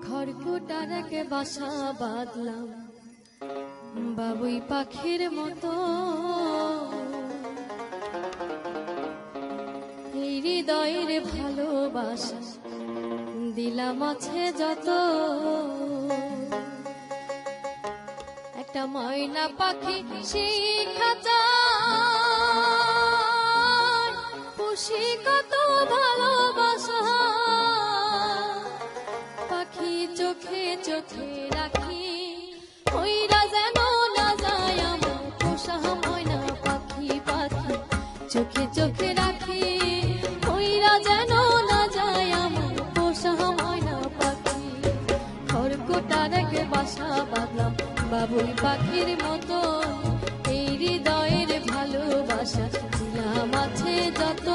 খড়কুটারে বাসা বাঁধলাম বাবুই পাখির মতো, এই হৃদয়ের ভালোবাসা দিলাম আছে যত। একটা ময়না পাখি শিখা পুষি কত ভালোবাসা, পাখি চোখে চোখে রাখি ওইরা যেন না যায় আমার পোষা ময়না পাখি। পাখি চোখে চোখে রাখি ওইরা যেন না যায় আমার পোষা ময়না পাখি। খড়কুটারে বাসা বাঁধলাম বাবুই পাখির মতো, এই হৃদয়ের ভালোবাসা দিলাম আছে যত।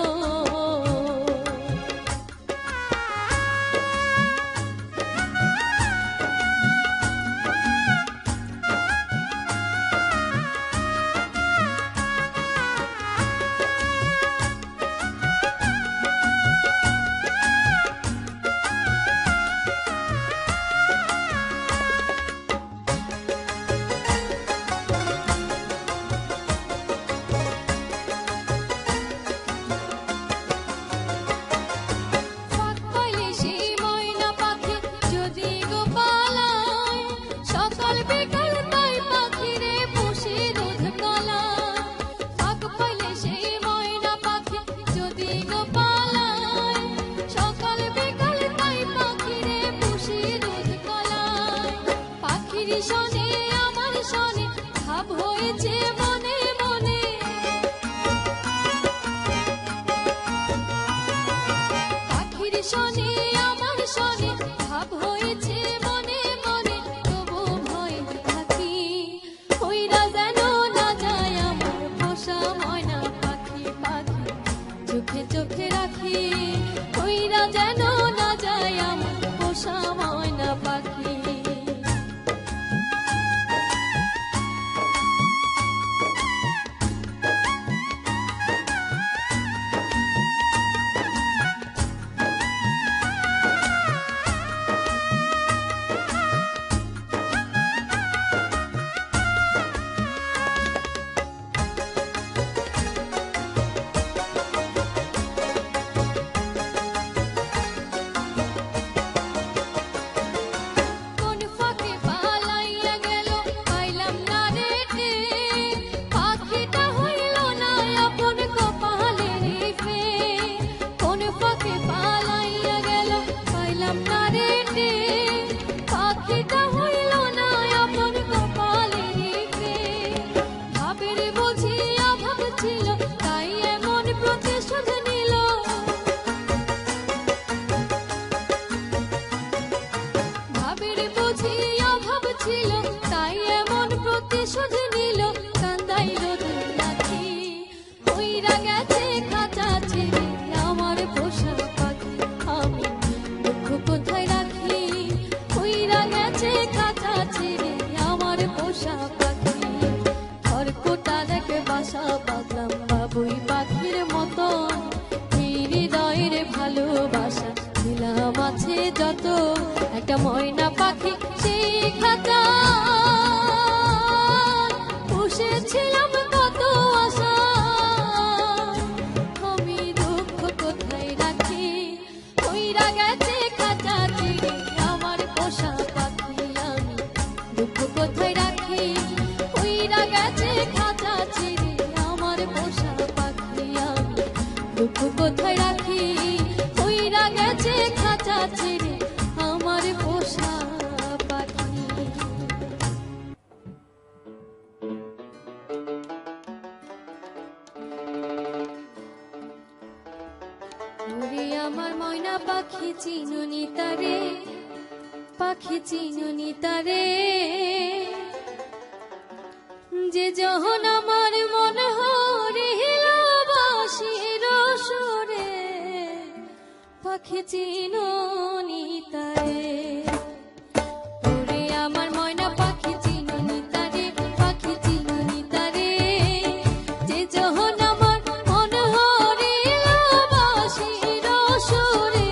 চোখে চোখে রাখি ওইরা যেন না যায় আমার পোষা ময়না পাখি। বাবুই পাখির মতো হৃদয়ের ভালোবাসা দিলাম আছে যত। একটা ময়না পাখি শিখা পুষেছিলাম কত আশা, আমি দুঃখ কোথায় রাখি ওইরা গেছে খাঁচা ছিঁড়ে আমার পোষা পাখি। আমি দুঃখ কোথায় রাখি ওইরা গেছে খাঁচা ছিঁড়ে আমার পোষা পাখি। আমি দুঃখ কোথায় রাখি ওইরা গেছে খাঁচা ছিঁড়ে আমার পোষা পাখি। ওরে আমার ময়না পাখি চিনুনি তারে, পাখি চিনুনি তারে, যে যখন আমার মন হরিল বাঁশির সুরে, পাখি চিনুনি তারে। ওরে আমার ময়না পাখি চিনুনি তারে, পাখি চিনুনি তারে, যে যখন আমার মন হরিল বাঁশির সুরে,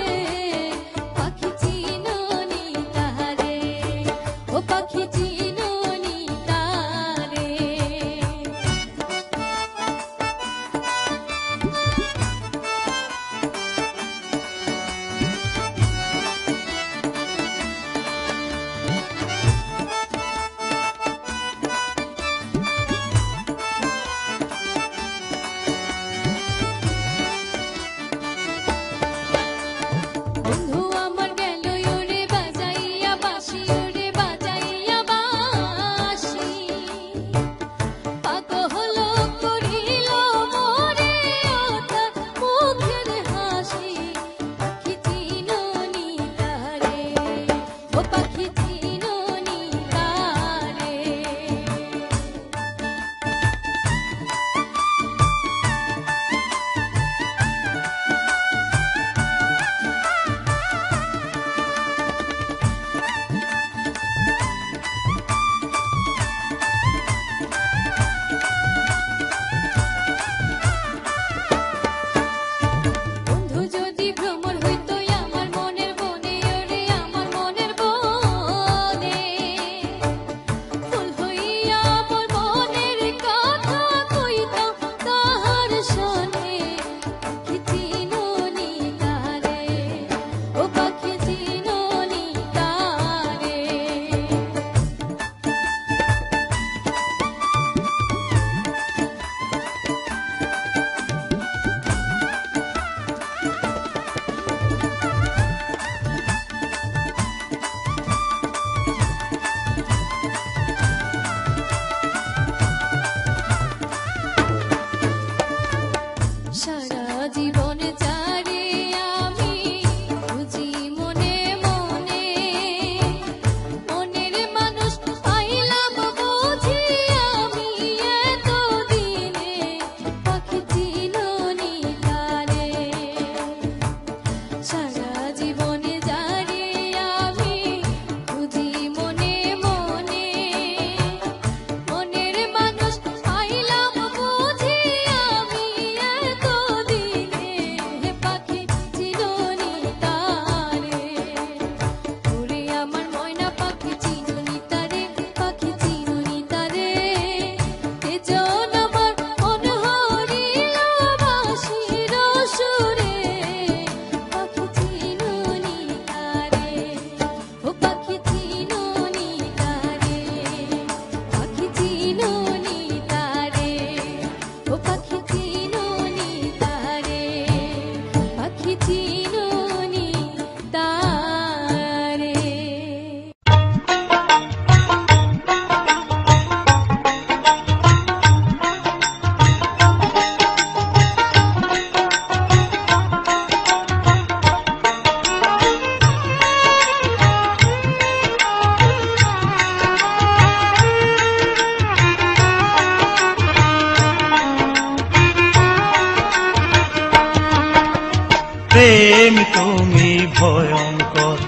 তুমি ভয়ঙ্কর,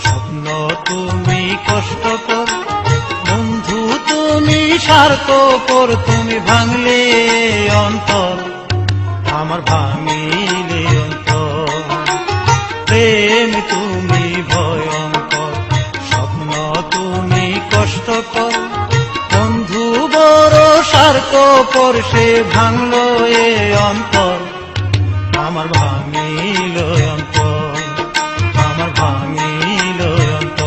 স্বপ্ন তুমি কষ্টকর, বন্ধু তুমি স্বার্থপর, তুমি ভাঙলে অন্তর, আমার ভাঙিলে অন্তর। প্রেম তুমি ভয়ঙ্কর, স্বপ্ন তুমি কষ্টকর, বন্ধু বড় স্বার্থপর, সে ভাঙলো এ অন্তর, আমার ভাঙিল অন্তর, আমার ভাঙিল অন্তর।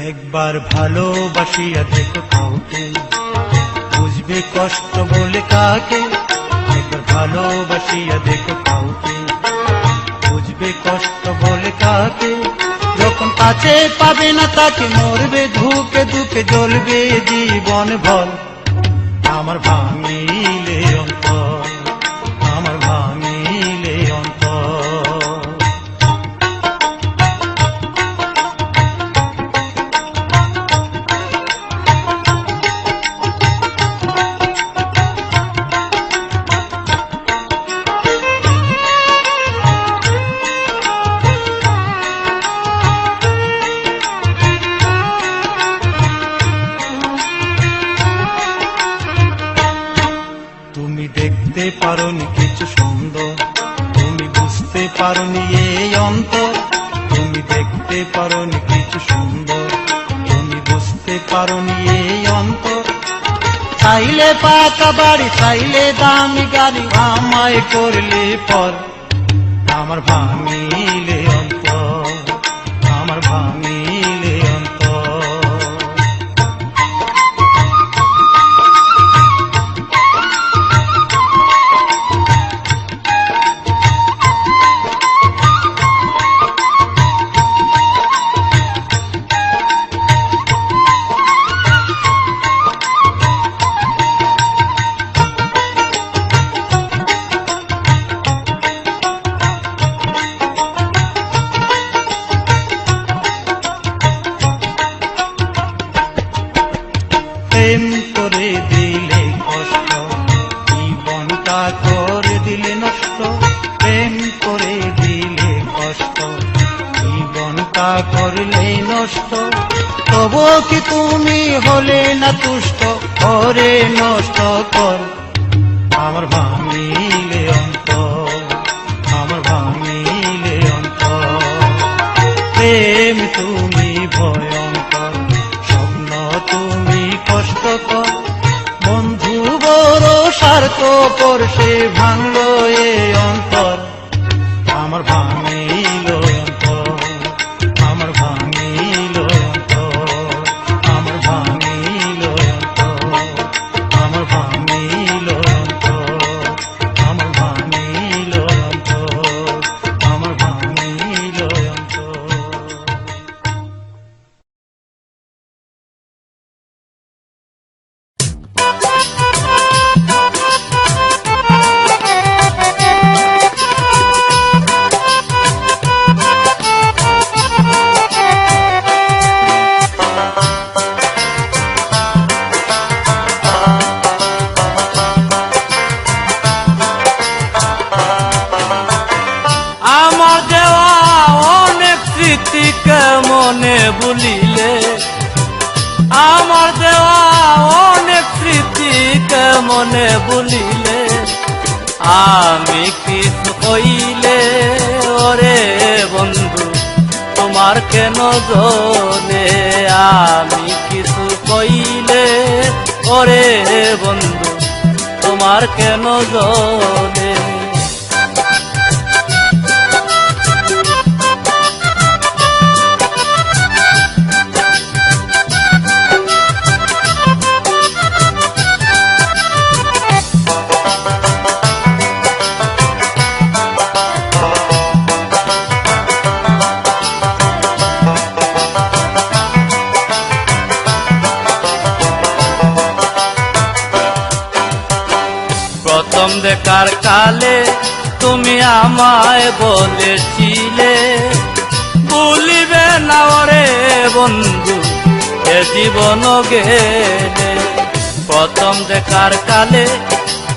একবার ভালোবাসিয়া দেখো কাউকে, বুঝবে কষ্ট বলে কাকে। একবার ভালোবাসিয়া দেখো কাউকে, বুঝবে কষ্ট বলে কাকে। যখন কাছে পাবে না তাকে, মরবে ধুকে ধুকে, জ্বলবে জীবন ভর, আমার ভাঙিলে অন্তর, আমার ভাঙিলে অন্তর। তুমি দেখতে পারোনি কিছু সুন্দর, তুমি বুঝতে পারোনি এই অন্তর। তুমি দেখতে পারোনি কিছু সুন্দর, তুমি বুঝতে পারোনি এই অন্তর। চাইলে পাকা বাড়ি, চাইলে দামি গাড়ি, আমায় করলে পর, আমার ভাঙিলে অন্তর, আমার ভাঙিলে অন্তর। প্রেম করে দিলে কষ্ট, জীবনটা করে দিলে নষ্ট। প্রেম করে দিলে কষ্ট, জীবনটা করলে নষ্ট। তবু কি তুমি হলে না তুষ্ট, করে নষ্ট কর, আমার ভাঙিলে অন্তর, আমার ভাঙিলে অন্তর। প্রেম তুমি ভয়ঙ্কর, স্বপ্ন তুমি কষ্টকর, বন্ধু বড় স্বার্থপর, সে ভাঙলো এ অন্তর, আমার ভাঙিল অন্তর, আমার ভাঙিল অন্তর, আমার ভাঙিল অন্তর, আমার ভাঙিল অন্তর, আমার ভাঙিল অন্তর, আমার ভাঙিল অন্তর। আমার দেওয়া অনেক স্মৃতি কেমনে ভুলিলে, আমার দেওয়া অনেক স্মৃতি কেমনে ভুলিলে। আমি কিছু কইলে ওরে বন্ধু তোমার কেন জলে, আমি কিছু কইলে ওরে বন্ধু তোমার কেন জলে। কালে তুমি আমায় বলেছিলে ভুলিবে না ওরে বন্ধু এ জীবন গেলে। প্রথম দেখার কালে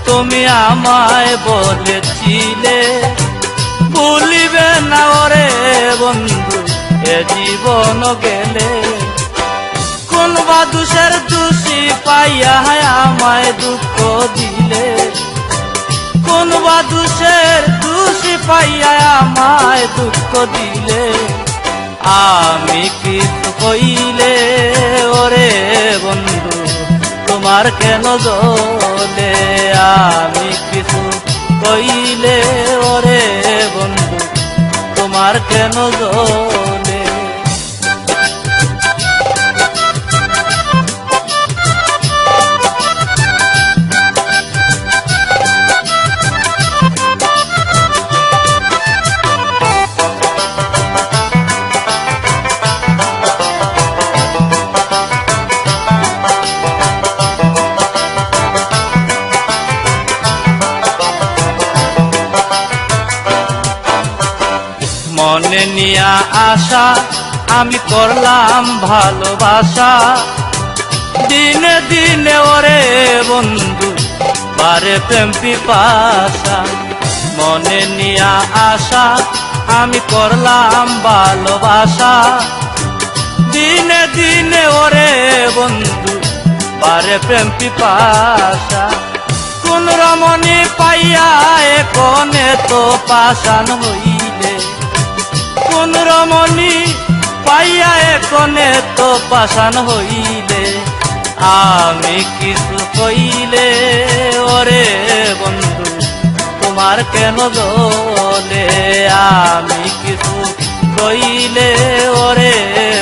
তুমি আমায় বলেছিলে ভুলিবে না ওরে বন্ধু এ জীবন গেলে। কোন বা দোষের দোষী পাইয়া আমায় দুঃখ দিলে, কোন বা দোষের দোষী পাইয়া আমায় দুঃখ দিলে। আমি কিছু কইলে ওরে বন্ধু তোমার কেন দোলে, আমি কিছু কইলে ওরে বন্ধু তোমার কেন দোলে। মনে নিয়া আশা আমি করলাম ভালোবাসা, দিনে দিনে ওরে বন্ধু বারে প্রেম পিপাসা। মনে নিয়া আশা আমি করলাম ভালোবাসা, দিনে দিনে ওরে বন্ধু বারে প্রেম পিপাসা। কোন রমণী পাইয়া একনে তো পাষাণ হইলে, কোন রমণী পাইয়া একনে তো পাষাণ হইলে। আমি কিছু কইলে ওরে বন্ধু তোমার কেন দোলে, আমি কিছু কইলে ওরে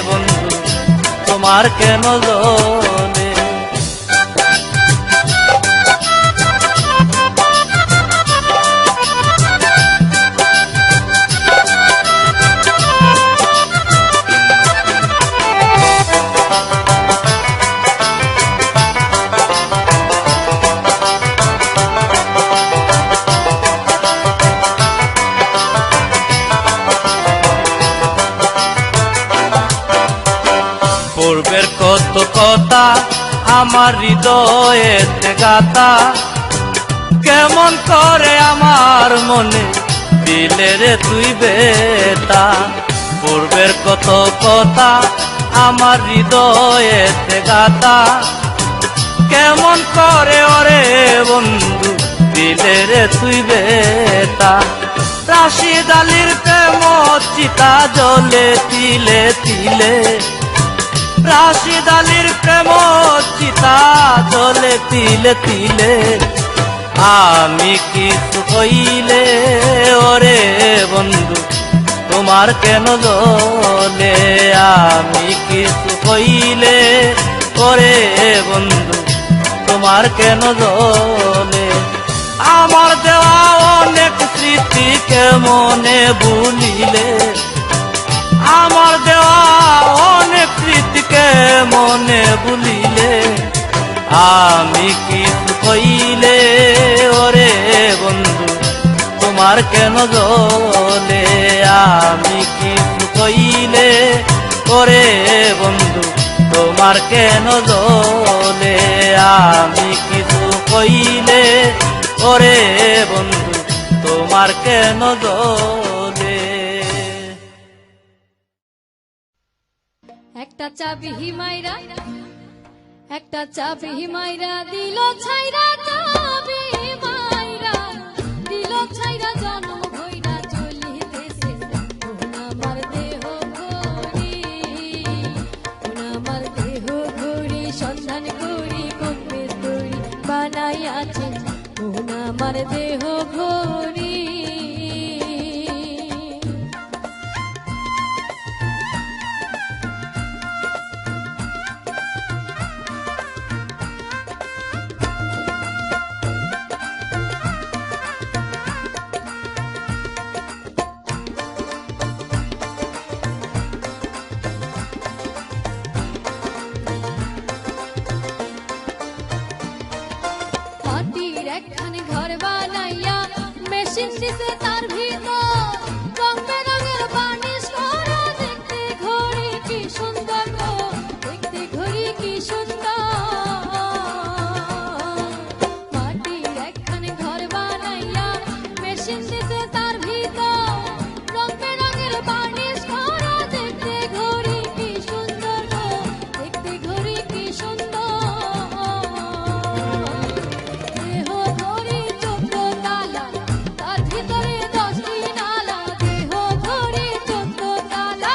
বন্ধু তোমার কেন দোলে। পূর্বের কত কথা আমার হৃদয়েতে গাথা, কেমন করে আমার মনে দিলে রে তুই বেতা। পূর্বের কত কথা আমার হৃদয়েতে গাথা, কেমন করে ওরে বন্ধু দিলে রে তুই বেতা। রাশিদ আলীর প্রেম চিতা জ্বলে তিলে তিলে, রাশিদ আলীর প্রেম চিতা জ্বলে তিলে তিলে। আমি কিছু কইলে ওরে বন্ধু তোমার কেন দোলে, আমি কিছু কইলে ওরে বন্ধু তোমার কেন দোলে। আমার দেওয়া অনেক স্মৃতিকে মনে ভুলিলে, আমার দেওয়া অনেক স্মৃতিকে মনে ভুলিলে। আমি কিছু কইলে ওরে বন্ধু তোমার কেন দোলে, আমি কিছু কইলে ওরে বন্ধু তোমার কেন দোলে। আমি কিছু কইলে ওরে বন্ধু তোমার কেন দোলে। একটা চাবি হিমাইরা, একটা চাবি হিমাইরা দিল ছাইরা, চাবি হিমাইরা দিল ছাইরা। জন্ম ভইরা চলিতেছে কোন আমার দেহ ঘড়ি, কোন আমার দেহ ঘড়ি সন্ধান করি কোন মিস্ত্রি বানাইয়াছে কোন আমার দেহ ঘড়ি। দিছে তার ভিতর রং বেরঙের বানিশ করা দেখতে ঘড়ি কি সুন্দর গো দেখতে ঘড়ি কি সুন্দর মাটির একখানে ঘর বানাইয়া মেশিন দিছে তার ভিতর রং বেরঙের বানিশ করা দেখতে ঘড়ি কি সুন্দর গো দেখতে ঘড়ি কি সুন্দর দেহ ঘড়ি 14 তালা তার ভিতরে 10টি নালা দেহ ঘড়ি 14 তালা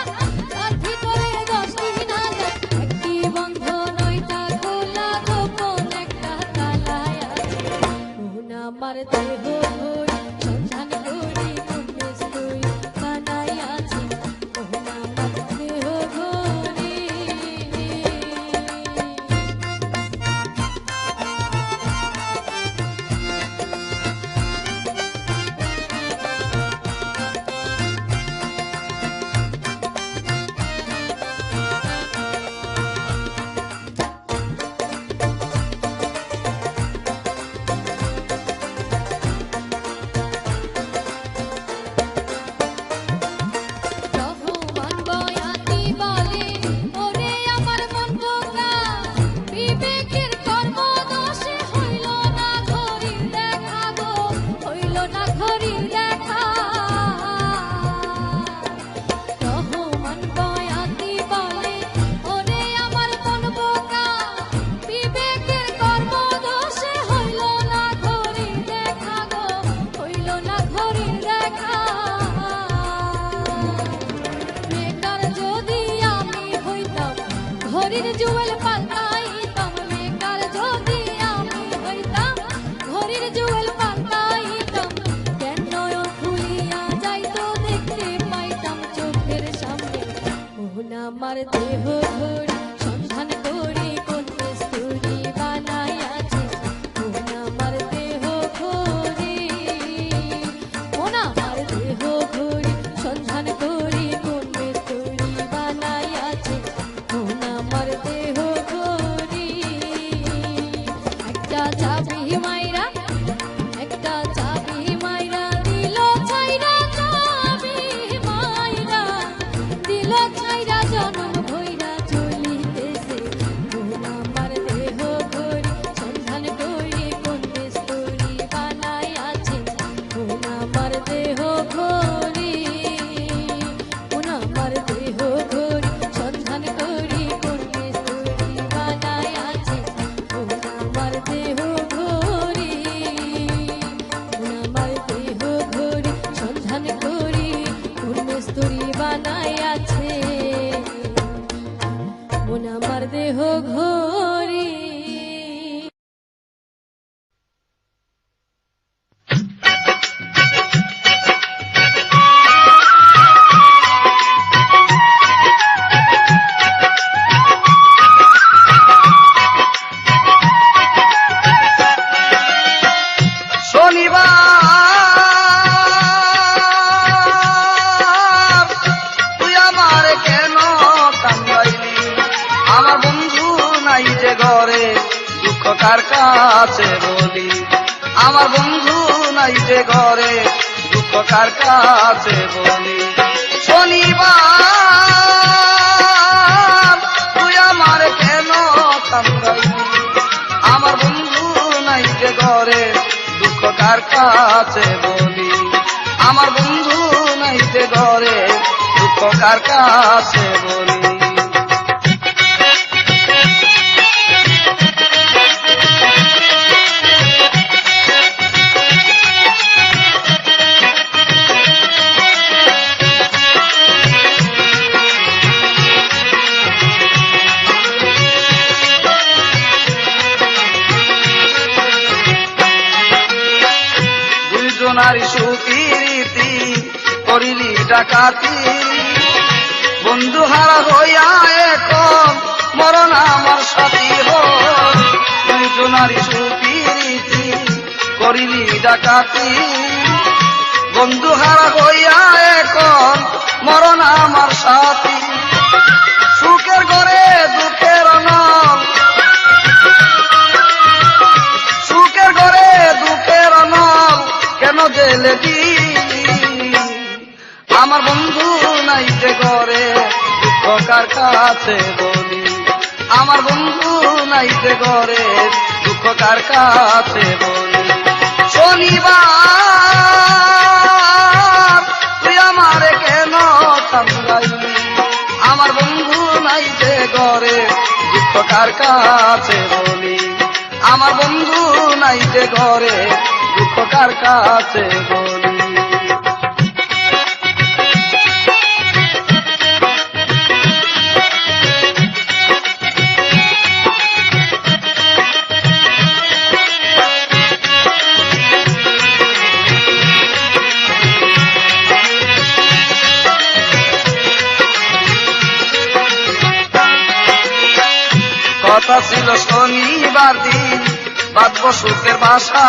তার ভিতরে 10টি নালা একটি বন্ধ নয়টা খোলা গোপন একটা তালায় আছে মন আমার দেহ ঘড়ি সন্ধান করি কোন মিস্ত্রি বানাই আছে মন আমার দেহ ঘড়ি রহমান বয়াতি বলে ওরে আমার মন বোকা বিবেকের কর্মদোষে হইল না ঘড়ির দেখা গো হইল না ঘড়ির দেখা রহমান বয়াতি বলে ওরে আমার মন বোকা বিবেকের কর্মদোষে হইল না ঘড়ির দেখা গো হইল না ঘড়ির দেখা বেকার যদি আমি হইতাম ঘড়ির জুয়েল পাল্টাইতাম বেকার যদি আমি হইতাম ঘড়ির জুয়েল পাল্টাইতাম কেন নয়ন খুলিয়া যাইতো দেখতে পাইতাম চোখের সামনে মন আমার দেহ ঘড়ি সন্ধান করি কোন মিস্ত্রি বানাই আছে মন আমার দেহ ঘড়ি মন আমার দেহ ঘড়ি সন্ধান করি কোন মিস্ত্রি বানাই আছে মন আমার দেহ ঘড়ি একটা চাবি মাইরা দিল ছাইরা চাবি মাইরা দিল ছাইরা জনম ভইরা চলিতেছে মন আমার দেহ ঘড়ি সন্ধান করি কোন মিস্ত্রি বানাই আছে মন আমার দেহ ঘড়ি মন আমার দেহ ঘড়ি সন্ধান করি কোন মিস্ত্রি বানাই আছে মন আমার দেহ ঘড়ি মন আমার দেহ ঘড়ি সন্ধান করি কোন মিস্ত্রি বানাই আছে মন আমার দেহ ঘড়ি শনিবার তুই আমার কেন কান্দাইলি আমার বন্ধু নাই যে ঘরে দুঃখ কার কাছে বলি আমার বন্ধু নাই যে ঘরে দুঃখ কার কাছে বলি শনিবার তুই আমার কেন কান্দাইলি আমার বন্ধু নাই যে ঘরে দুঃখ কার কাছে বলি আমার বন্ধু নাই যে ঘরে দুঃখ কার কাছে বলি দুইজনারি সুতিরীতি করিলি ডাকাতি বন্ধু হারা হইয়া এখন মরণ আমার সাথী হই দুইজনারি সুতিরীতি করিলি ডাকাতি বন্ধু হারা হইয়া এখন মরণ আমার সাথী সুখের ঘরে দুঃখের নল সুখের ঘরে দুঃখের নল কেন জেলে দি আমার বন্ধু নাই যে ঘরে দুঃখ কার কাছে বলি আমার বন্ধু নাই যে ঘরে দুঃখ কার কাছে বলি শনিবার তুই আমারে কেন কামড়াইলি আমার বন্ধু নাই যে ঘরে দুঃখ কার কাছে বলি আমার বন্ধু নাই যে ঘরে দুঃখ কার কাছে বলি কথা ছিল শনিবার দিন বাঁধব সুখের বাসা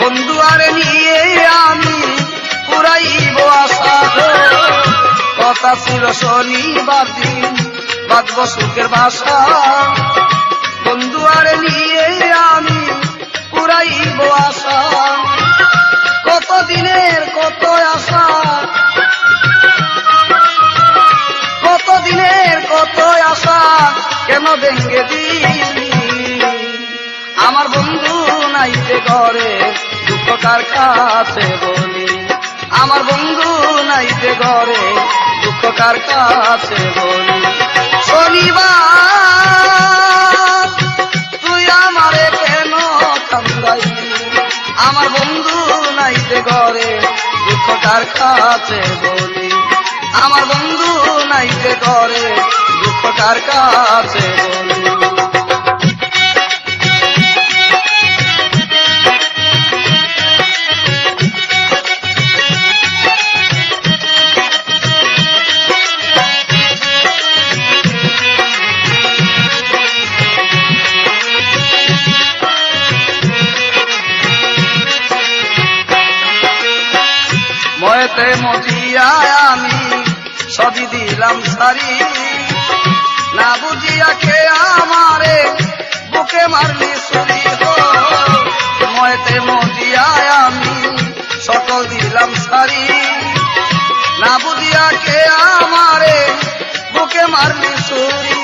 বন্ধু আরে নিয়ে আমি পুরাইব আশা কথা ছিল শনিবার দিন বাঁধব সুখের বাসা বন্ধু আরে নিয়ে আমি পুরাইব আশা কতদিনের কত আশা কতদিনের কত আশা কেন ভেঙ্গে দিলি আমার বন্ধু নাই যে ঘরে দুঃখ কার কাছে বলি আমার বন্ধু নাই যে ঘরে দুঃখ কার কাছে বলি শনিবার তুই আমারে কেন কামড়াইলি আমার বন্ধু নাই যে ঘরে দুঃখ কার কাছে বলি আমার বন্ধু নাই যে ঘরে দুঃখ কার কাছে বলি ময়েতে মজিয়া আমি সবই দিলাম সারি না বুঝিয়া কে আমারে বুকে মারলি সুরি ময়েতে মজিয়া আমি সকল দিলাম সারি না বুঝিয়া কে আমারে বুকে মারলি সুরি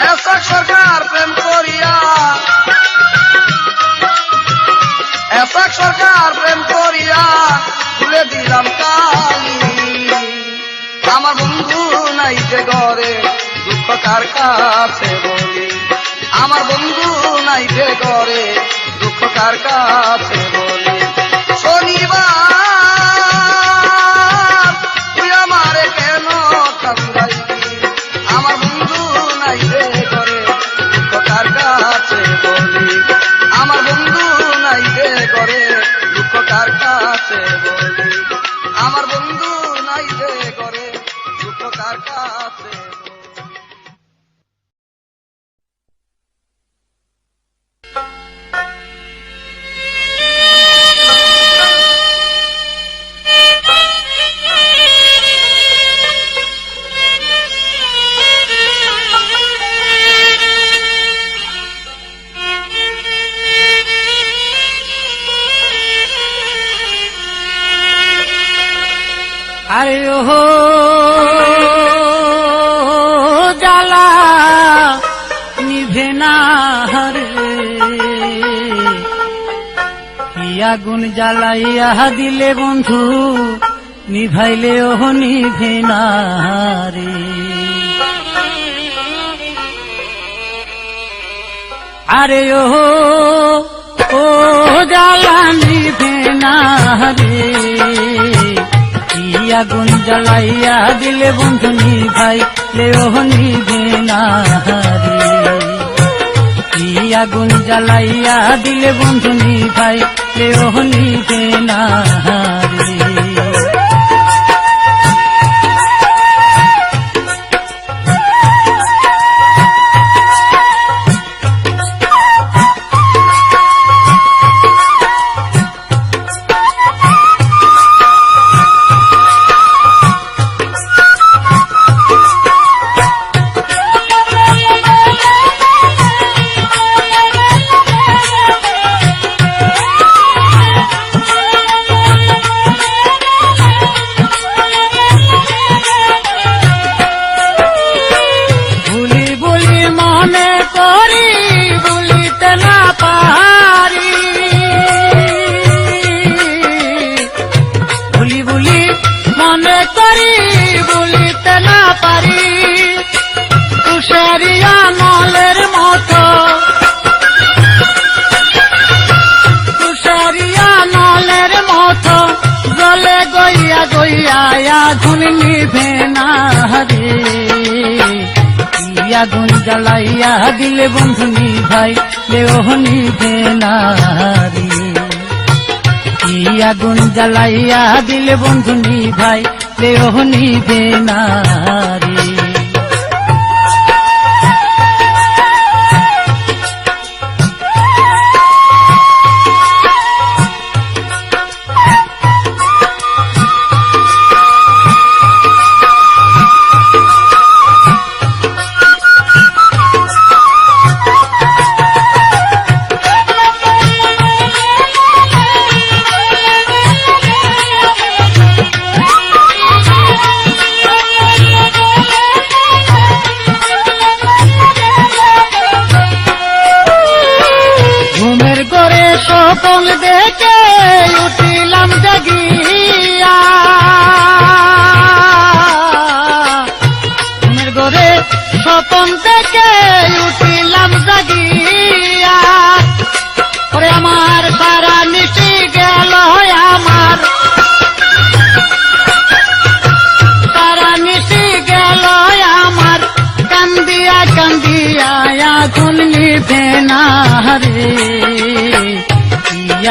এসক সরকার প্রেম করিয়া এসক সরকার প্রেম করিয়া তুলে দিলাম কালি আমার বন্ধু নাই যে ঘরে দুঃখ কার কাছে বলি আমার বন্ধু নাই যে ঘরে দুঃখ কার কাছে বলি শনিবার তুই আমারে কেন কামড়াইলি আমার বন্ধু নাই যে ঘরে দুঃখ কার কাছে বলি আমার বন্ধু নাই যে ঘরে দুঃখ কার কাছে বলি আমার বন্ধু নাই যে ঘরে দুঃখ কার কাছে আরে ওহো জ্বালা নিভে না রে কি আগুন জ্বালাইয়া দিলে বন্ধু নিভাইলে ওহ নিভে না রে আরে ওহো ও জ্বালা নিভে না রে আগুন জ্বালাইয়া দিলে বন্ধু নিভাইলে ওহ নিভে না রে আগুন জ্বালাইয়া দিলে বন্ধু নিভাইলে ওহ নিভে না রে পারি, ভুলি ভুলি মনে করি ভুলিতে না পারি, তুষারিয়া নলের মতো, তুষারিয়া নলের মতো জলে গইয়া গইয়া আগুন নিভে না রে। আগুন জ্বালাইয়া দিলে বন্ধু নিভাই লেও নিভে না রে। আগুন জ্বালাইয়া দিলে বন্ধু নিভাই লেও নিভে না রে। স্বপন দেখে উঠিলাম জাগিয়া, ঘুমের ঘরে স্বপন দেখে উঠিলাম জাগিয়া, ওরে আমার সারা নিশি গেল, আমার সারা নিশি গেল, আমার কান্দিয়া কান্দিয়া আগুন নিভে না রে।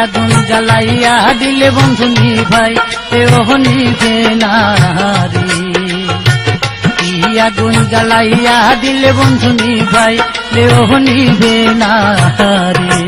আগুন জ্বালাইয়া দিলে বন্ধু নিভাই লেও নিভে না রে। আগুন জ্বালাইয়া দিলে বন্ধু নিভাই লেও নিভে না রে।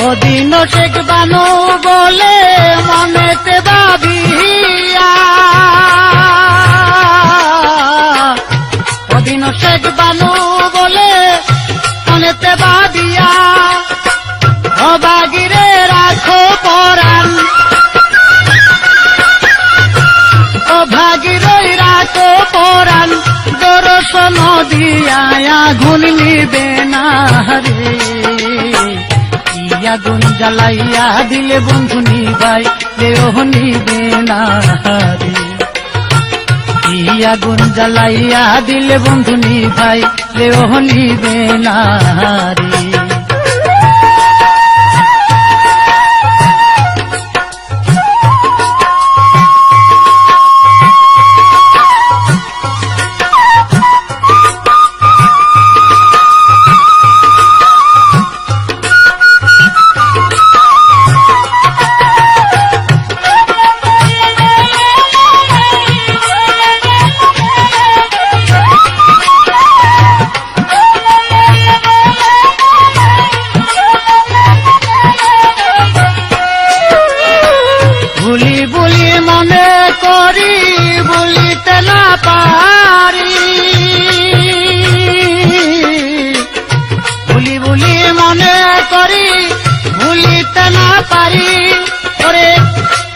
ওদিন শেখ বানু বলে মনেতে ভাবিয়া, ওদিন শেখ বানু বলে মনেতে ভাবিয়া, অবাগিরে রাখো পরাণ, অভাগিরই রাখো পরাণ, দর্শন দিয়া আগুন নিবে না রে। আগুন জ্বালাইয়া দিলে বন্ধু নিভাই লেও নিবে না রে। আগুন জ্বালাইয়া দিলে বন্ধু নিভাই লেও নিবে না রে।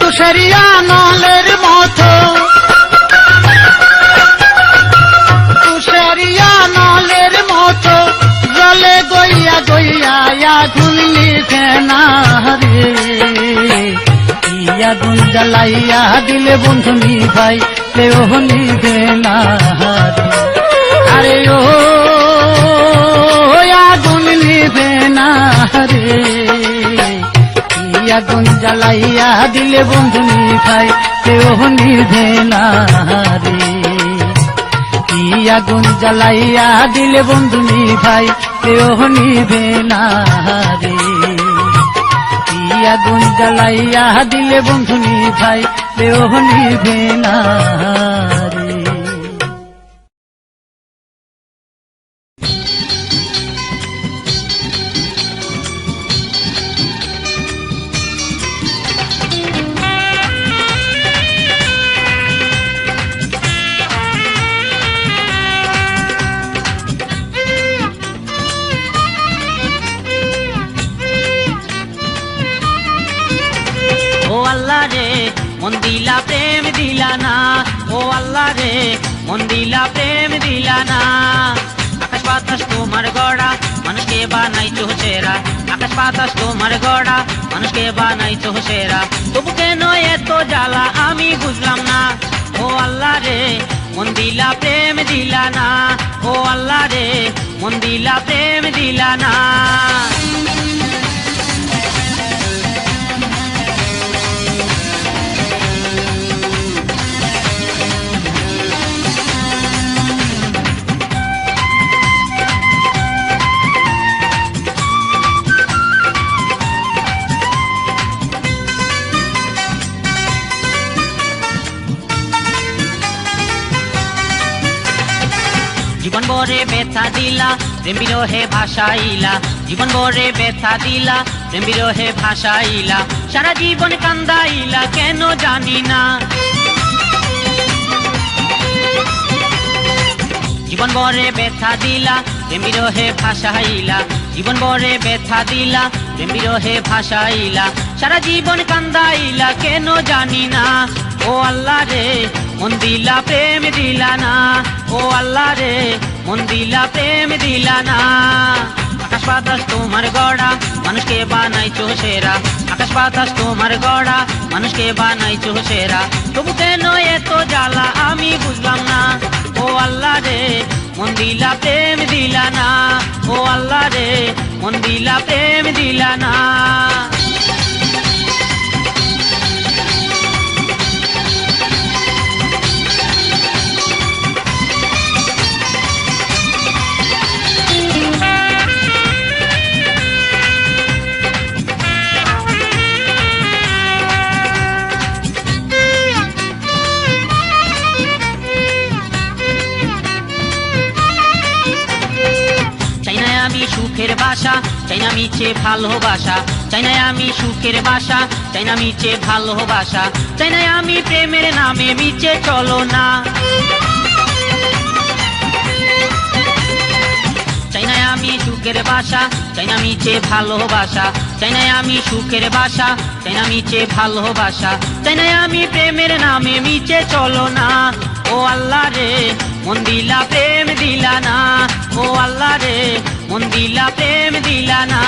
তুষারিয়া নলের মতো, তুষারিয়া নলের মতো জলে গইয়া গইয়া আগুন নিভে না রে। আগুন জ্বালাইয়া দিলে বন্ধু নিভাই লেও নিভে না রে। আরে ও আগুন নিভে না রে। আগুন জ্বালাইয়া দিলে বন্ধু নিভাই লেও নিভে না রে। আগুন জ্বালাইয়া দিলে বন্ধু নিভাই লেও নিভে না রে। আগুন জ্বালাইয়া দিলে বন্ধু নিভাই লেও নিভে না রে। আল্লাহ রে মন দিলা প্রেম দিলা না, ও আল্লাহ রে মন দিলা প্রেম দিলা না। আকাশ বাতাস তোমার গড়া, মানুষকে বানাইছো সেরা। আকাশ বাতাস তোমার গড়া, মানুষকে বানাইছো সেরা। তবু কেন এত জ্বালা আমি বুঝলাম না, ও আল্লাহ রে মন দিলা প্রেম দিলা না, ও আল্লাহ রে মন দিলা প্রেম দিলা না। জীবন ভরে ব্যথা দিলা, প্রেম বিরহে ভাষাইলা। জীবন ভরে ব্যথা দিলা, প্রেম বিরহে ভাষাইলা। সারা জীবন কান্দাইলা কেন জানি না। জীবন ভরে ব্যথা দিলা, প্রেম বিরহে ভাষাইলা। জীবন ভরে ব্যথা দিলা, প্রেম বিরহে ভাষাইলা। সারা জীবন কান্দাইলা কেন জানি না, ও আল্লাহ রে মন দিলা প্রেম দিলা না, ও আল্লাহ রে মন দিলা প্রেম দিলা না। আকাশ বাতাস তোমার গড়া, মানুষকে বানাইছো সেরা। আকাশ বাতাস তোমার গড়া, মানুষকে বানাইছো সেরা। তবু কেন এত জ্বালা আমি বুঝলাম না, ও আল্লাহ রে মন দিলা প্রেম দিলা না, ও আল্লাহ রে মন দিলা প্রেম দিলা না। আমি সুখের বাসা, চাই না মিছে ভালোবাসা। চাই না আমি সুখের বাসা, চাই না মিছে ভালোবাসা। চাই না আমি প্রেমের নামে মিছে চলো না। চাই না আমি সুখের বাসা, চাই না মিছে ভালোবাসা। চাই না আমি সুখের বাসা, চাই না মিছে ভালোবাসা। চাই না আমি প্রেমের নামে মিছে চলো না, ও আল্লাহ রে মন দিলা প্রেম দিলা না, ও আল্লাহ রে মন দিলা প্রেম দিলা না।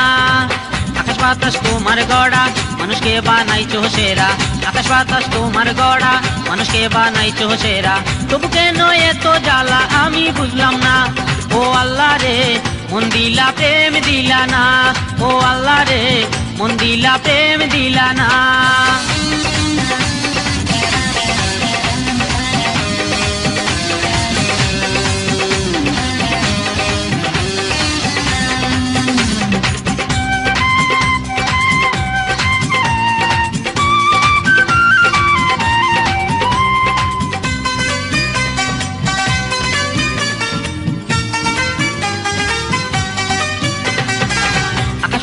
আকাশ বাতাস তোমার গড়া, মানুষকে বানাইছো সেরা। আকাশ বাতাস তোমার গড়া, মানুষকে বানাইছো সেরা। তবু কেন এত জ্বালা আমি বুঝলাম না, ও আল্লাহ রে মন দিলা প্রেম দিলা না, ও আল্লাহ রে মন দিলা প্রেম দিলা না।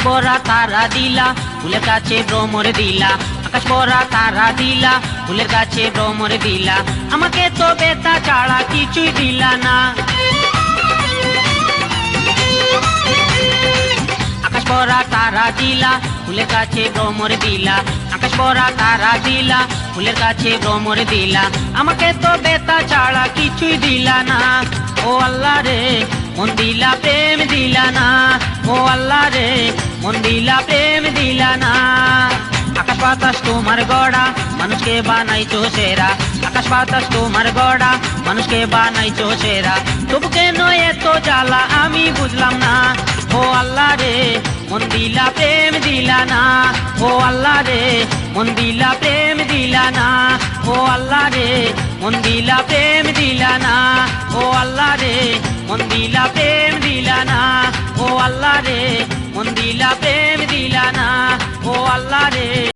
পরা তারা দিলা, ফুলের কাছে ভ্রমর দিলা। আকাশ পরা তারা দিলা, ফুলের কাছে ভ্রমর দিলা। আমাকে তো বেতা ছাড়া কিছুই দিলা না। আকাশ পরা তারা দিলা, ফুলের কাছে ভ্রমর দিলা। আকাশ পরা তারা দিলা, ফুলের কাছে ভ্রমর দিলা। আমাকে তো বেতা ছাড়া কিছুই দিলা না, ও আল্লাহ রে মন দিলা প্রেম দিলা না, ও আল্লাহ রে মন দিলা প্রেম দিলা না। আকাশ বাতাস তোমার গড়া, মানুষকে বানাইছো সেরা। আকাশ বাতাস তোমার গড়া, মানুষকে বানাইছো সেরা। তবু কেন এত জ্বালা আমি বুঝলাম না, ও আল্লাহ রে মন দিলা প্রেম দিলা না, ও আল্লাহ রে মন দিলা প্রেম দিলা না, ও আল্লাহ রে মন দিলা প্রেম দিলা না, ও আল্লাহ রে মন দিলা প্রেম দিলা না, ও আল্লাহ রে মন দিলা প্রেম দিলা না, ও আল্লাহ রে।